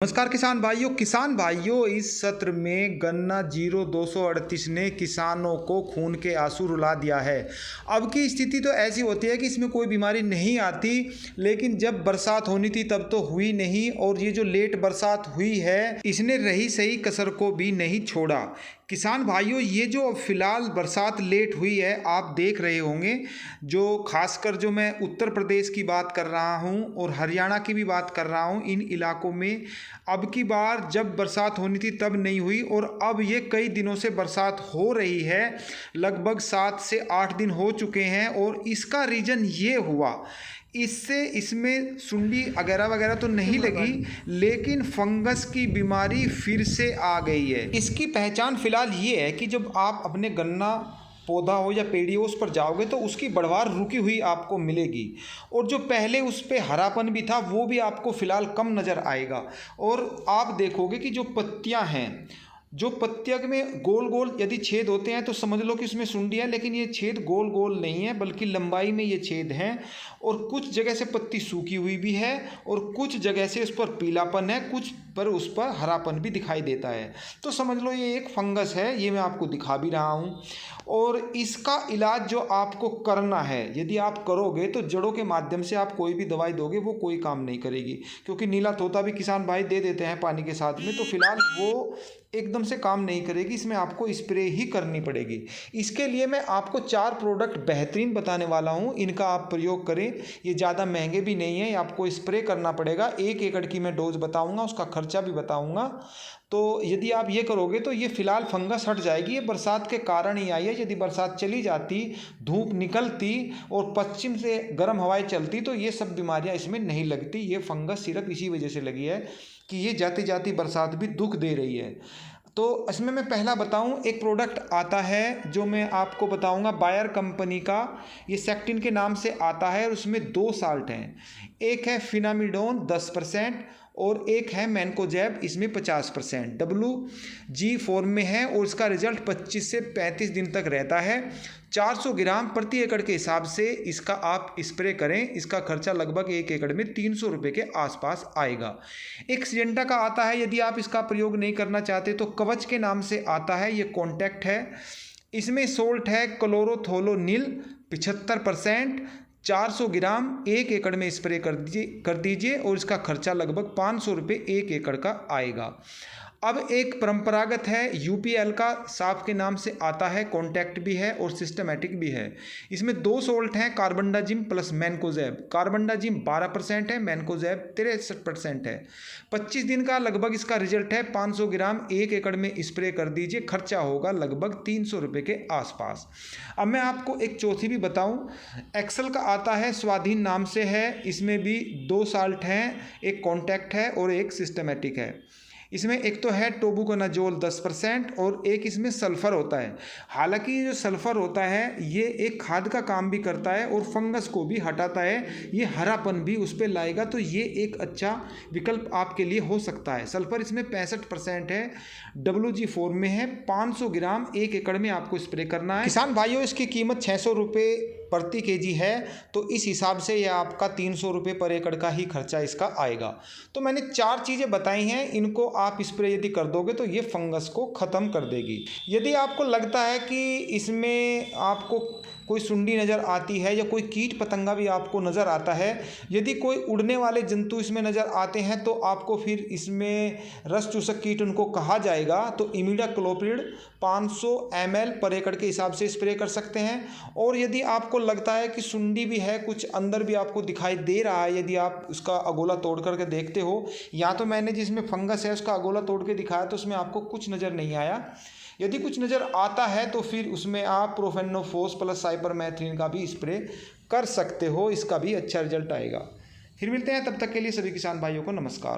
नमस्कार किसान भाइयों इस सत्र में गन्ना 0238 ने किसानों को खून के आंसू रुला दिया है। अब की स्थिति तो ऐसी होती है कि इसमें कोई बीमारी नहीं आती, लेकिन जब बरसात होनी थी तब तो हुई नहीं, और ये जो लेट बरसात हुई है इसने रही सही कसर को भी नहीं छोड़ा। किसान भाइयों, ये जो फिलहाल बरसात लेट हुई है आप देख रहे होंगे, जो खासकर जो मैं उत्तर प्रदेश की बात कर रहा हूँ और हरियाणा की भी बात कर रहा हूँ, इन इलाकों में अब की बार जब बरसात होनी थी तब नहीं हुई, और अब ये कई दिनों से बरसात हो रही है। लगभग 7 से 8 दिन हो चुके हैं, और इसका रीज़न ये हुआ, इससे इसमें सुंडी वगैरह वगैरह तो नहीं लगी, लेकिन फंगस की बीमारी फिर से आ गई है। इसकी पहचान फिलहाल ये है कि जब आप अपने गन्ना पौधा हो या पेड़ी हो उस पर जाओगे तो उसकी बढ़वार रुकी हुई आपको मिलेगी, और जो पहले उस पर हरापन भी था वो भी आपको फिलहाल कम नज़र आएगा। और आप देखोगे कि जो पत्तियां हैं, जो पत्तियां में गोल गोल यदि छेद होते हैं तो समझ लो कि उसमें सुंडी है, लेकिन ये छेद गोल गोल नहीं है बल्कि लंबाई में ये छेद हैं, और कुछ जगह से पत्ती सूखी हुई भी है और कुछ जगह से उस पर पीलापन है, कुछ पर उस पर हरापन भी दिखाई देता है। तो समझ लो ये एक फंगस है, ये मैं आपको दिखा भी रहा हूँ। और इसका इलाज जो आपको करना है, यदि आप करोगे तो जड़ों के माध्यम से आप कोई भी दवाई दोगे वो कोई काम नहीं करेगी, क्योंकि नीला तोता भी किसान भाई दे देते हैं पानी के साथ में, तो फिलहाल वो एकदम से काम नहीं करेगी, इसमें आपको स्प्रे ही करनी पड़ेगी। इसके लिए मैं आपको 4 प्रोडक्ट बेहतरीन बताने वाला हूँ, इनका आप प्रयोग करें। ये ज़्यादा महंगे भी नहीं है, आपको स्प्रे करना पड़ेगा। 1 एकड़ की मैं डोज बताऊँगा, उसका खर्चा भी बताऊँगा। तो यदि आप ये करोगे तो ये फिलहाल फंगस हट जाएगी। ये बरसात के कारण ही आई है, यदि बरसात चली जाती, धूप निकलती और पश्चिम से गर्म हवाएं चलती तो ये सब बीमारियां इसमें नहीं लगती। ये फंगस सिर्फ इसी वजह से लगी है कि ये जाती जाती बरसात भी दुख दे रही है। तो इसमें मैं पहला बताऊं, एक प्रोडक्ट आता है जो मैं आपको बताऊंगा, बायर कंपनी का, ये सेक्टिन के नाम से आता है और उसमें 2 साल्ट हैं। एक है फिनामिडोन 10% और एक है मैनकोजेब, इसमें 50% WG फॉर्म में है, और इसका रिजल्ट 25 से 35 दिन तक रहता है। 400 ग्राम प्रति एकड़ के हिसाब से इसका आप स्प्रे करें। इसका खर्चा लगभग 1 एकड़ में 300 रुपये के आसपास आएगा। एक सिजेंटा का आता है, यदि आप इसका प्रयोग नहीं करना चाहते तो कवच के नाम से आता है, ये कॉन्टैक्ट है। इसमें सोल्ट है क्लोरोथोलोनिल 75%, 400 ग्राम 1 एकड़ में स्प्रे कर दीजिए और इसका खर्चा लगभग 500 रुपये 1 एकड़ का आएगा। अब एक परंपरागत है, UPL का साफ के नाम से आता है, कॉन्टैक्ट भी है और सिस्टमेटिक भी है। इसमें 2 सोल्ट हैं, कार्बनडाजिम प्लस मैनकोजेब। कार्बनडाजिम 12% है, मैनकोजेब 63% है। 25 दिन का लगभग इसका रिजल्ट है। 500 ग्राम 1 एकड़ में स्प्रे कर दीजिए, खर्चा होगा लगभग 300 रुपये के आसपास। अब मैं आपको एक चौथी भी बताऊं, एक्सेल का आता है, स्वाधीन नाम से है। इसमें भी 2 साल्ट हैं, एक कॉन्टैक्ट है और एक सिस्टमेटिक है। इसमें एक तो है टोबुकोनाजोल 10% और एक इसमें सल्फ़र होता है। हालांकि ये जो सल्फ़र होता है ये एक खाद का काम भी करता है और फंगस को भी हटाता है, ये हरापन भी उस पर लाएगा, तो ये एक अच्छा विकल्प आपके लिए हो सकता है। सल्फ़र इसमें 65% है, WG फॉर्म में है। 500 ग्राम 1 एकड़ में आपको स्प्रे करना है। किसान भाइयों, इसकी कीमत 600 रुपये प्रति केजी है, तो इस हिसाब से यह आपका 300 रुपये पर एकड़ का ही खर्चा इसका आएगा। तो मैंने 4 चीज़ें बताई हैं, इनको आप स्प्रे यदि कर दोगे तो ये फंगस को ख़त्म कर देगी। यदि आपको लगता है कि इसमें आपको कोई सुंडी नज़र आती है या कोई कीट पतंगा भी आपको नज़र आता है, यदि कोई उड़ने वाले जंतु इसमें नज़र आते हैं तो आपको फिर इसमें रस चूसक कीट उनको कहा जाएगा, तो इमिडाक्लोप्रिड 500 ml पर एकड़ के हिसाब से स्प्रे कर सकते हैं। और यदि आपको लगता है कि सुंडी भी है, कुछ अंदर भी आपको दिखाई दे रहा है, यदि आप उसका अगोला तोड़ करके देखते हो, या तो मैंने जिसमें फंगस है उसका अगोला तोड़ के दिखाया तो उसमें आपको कुछ नज़र नहीं आया, यदि कुछ नज़र आता है तो फिर उसमें आप प्रोफेनोफोस प्लस साइपरमेथ्रिन का भी स्प्रे कर सकते हो, इसका भी अच्छा रिजल्ट आएगा। फिर मिलते हैं, तब तक के लिए सभी किसान भाइयों को नमस्कार।